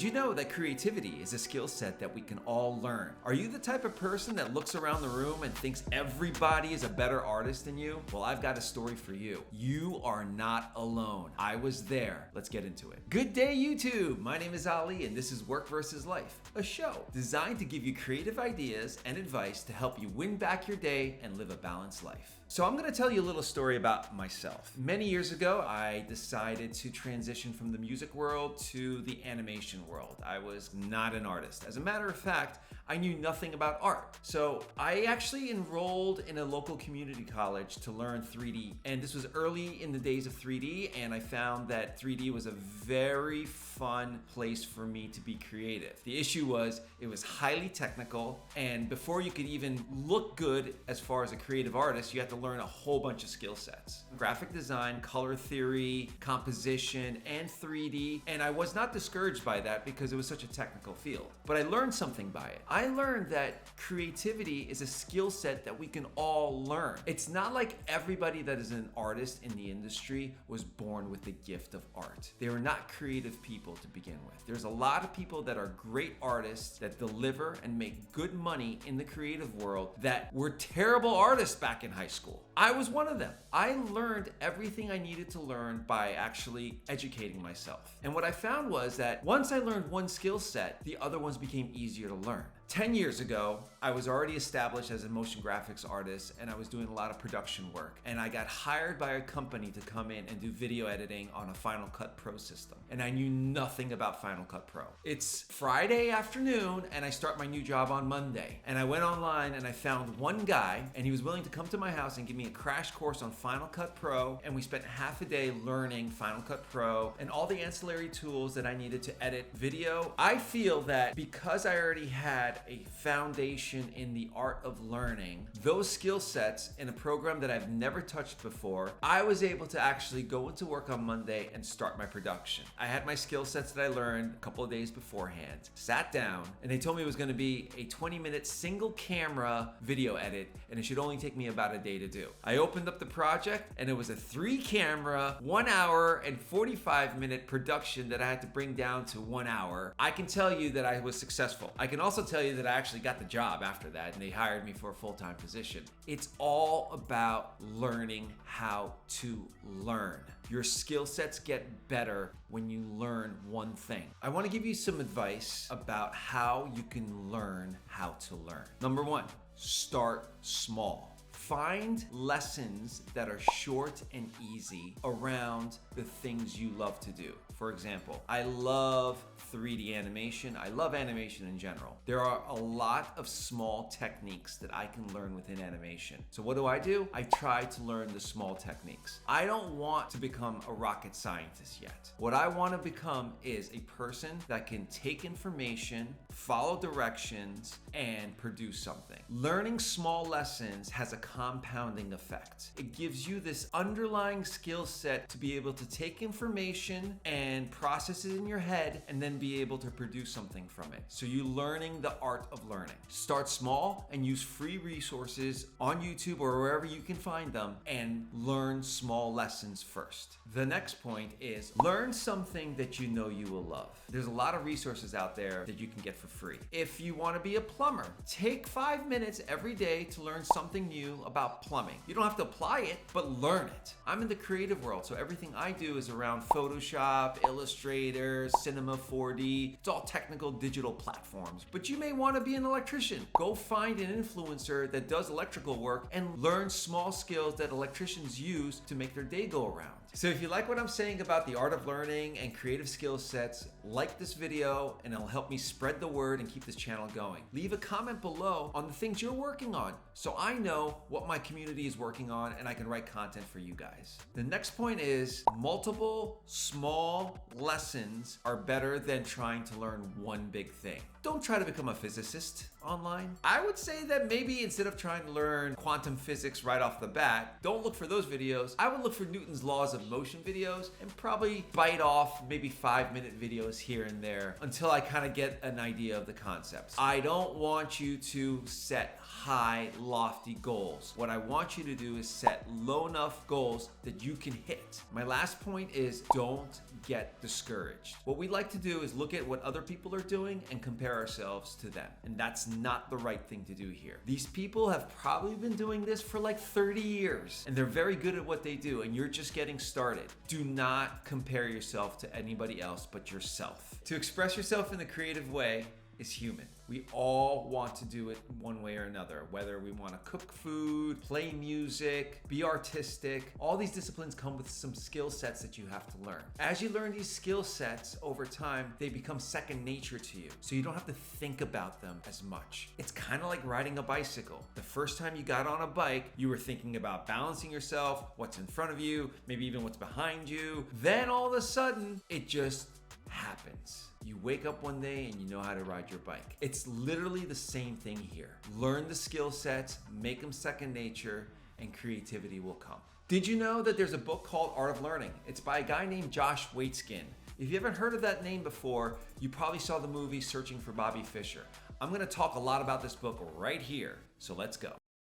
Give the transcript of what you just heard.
you know that creativity is a skill set that we can all learn? Are you the type of person that looks around the room and thinks everybody is a better artist than you? Well, I've got a story for you. You are not alone. I was there. Let's get into it. Good day, YouTube. My name is Ali, and this is Work vs. Life, a show designed to give you creative ideas and advice to help you win back your day and live a balanced life. So I'm going to tell you a little story about myself. Many years ago, I decided to transition from the music world to the animation world. I was not an artist. As a matter of fact, I knew nothing about art. So I actually enrolled in a local community college to learn 3D. And this was early in the days of 3D, and I found that 3D was a very fun place for me to be creative. The issue was it was highly technical, and before you could even look good as far as a creative artist, you had to learn a whole bunch of skill sets. Graphic design, color theory, composition, and 3D. And I was not discouraged by that because it was such a technical field. But I learned something by it. I learned that creativity is a skill set that we can all learn. It's not like everybody that is an artist in the industry was born with the gift of art. They were not creative people to begin with. There's a lot of people that are great artists that deliver and make good money in the creative world that were terrible artists back in high school. I was one of them. I learned everything I needed to learn by actually educating myself. And what I found was that once I learned one skill set, the other ones became easier to learn. 10 years ago, I was already established as a motion graphics artist, and I was doing a lot of production work. And I got hired by a company to come in and do video editing on a Final Cut Pro system. And I knew nothing about Final Cut Pro. It's Friday afternoon, and I start my new job on Monday. And I went online and I found one guy, and he was willing to come to my house and give me a crash course on Final Cut Pro. And we spent half a day learning Final Cut Pro and all the ancillary tools that I needed to edit video. I feel that because I already had a foundation in the art of learning those skill sets in a program that I've never touched before, I was able to actually go into work on Monday and start my production. I had my skill sets that I learned a couple of days beforehand, sat down, and they told me it was going to be a 20-minute single camera video edit, and it should only take me about a day to do. I opened up the project, and it was a 3-camera, 1 hour and 45-minute production that I had to bring down to 1 hour. I can tell you that I was successful. I can also tell you that I actually got the job after that, and they hired me for a full-time position. It's all about learning how to learn. Your skill sets get better when you learn one thing. I want to give you some advice about how you can learn how to learn. Number 1, start small. Find lessons that are short and easy around the things you love to do. For example, I love 3D animation. I love animation in general. There are a lot of small techniques that I can learn within animation. So what do? I try to learn the small techniques. I don't want to become a rocket scientist yet. What I want to become is a person that can take information, follow directions, and produce something. Learning small lessons has a compounding effect. It gives you this underlying skill set to be able to take information and process it in your head and then be able to produce something from it. So you're learning the art of learning. Start small and use free resources on YouTube or wherever you can find them and learn small lessons first. The next point is learn something that you know you will love. There's a lot of resources out there that you can get for free. If you want to be a plumber, take 5 minutes every day to learn something new about plumbing. You don't have to apply it, but learn it. I'm in the creative world, so everything I do is around Photoshop, Illustrator, Cinema 4D. It's all technical digital platforms. But you may want to be an electrician. Go find an influencer that does electrical work and learn small skills that electricians use to make their day go around. So if you like what I'm saying about the art of learning and creative skill sets, like this video and it'll help me spread the word and keep this channel going. Leave a comment below on the things you're working on so I know what my community is working on and I can write content for you guys. The next point is multiple small lessons are better than trying to learn one big thing. Don't try to become a physicist online. I would say that maybe instead of trying to learn quantum physics right off the bat, don't look for those videos. I would look for Newton's laws of motion videos and probably bite off maybe 5-minute videos here and there until I kind of get an idea of the concepts. I don't want you to set high, lofty goals. What I want you to do is set low enough goals that you can hit. My last point is don't get discouraged. What we like to do is look at what other people are doing and compare ourselves to them. And that's not the right thing to do here. These people have probably been doing this for like 30 years and they're very good at what they do and you're just getting started. Do not compare yourself to anybody else but yourself. To express yourself in the creative way is human. We all want to do it one way or another, whether we want to cook food, play music, be artistic. All these disciplines come with some skill sets that you have to learn. As you learn these skill sets over time, they become second nature to you, so you don't have to think about them as much. It's kind of like riding a bicycle. The first time you got on a bike, you were thinking about balancing yourself, what's in front of you, maybe even what's behind you. Then all of a sudden, it just happens. You wake up one day and you know how to ride your bike. It's literally the same thing here. Learn the skill sets, make them second nature, and creativity will come. Did you know that there's a book called Art of Learning? It's by a guy named Josh Waitzkin. If you haven't heard of that name before, you probably saw the movie Searching for Bobby Fischer. I'm gonna talk a lot about this book right here, so let's go.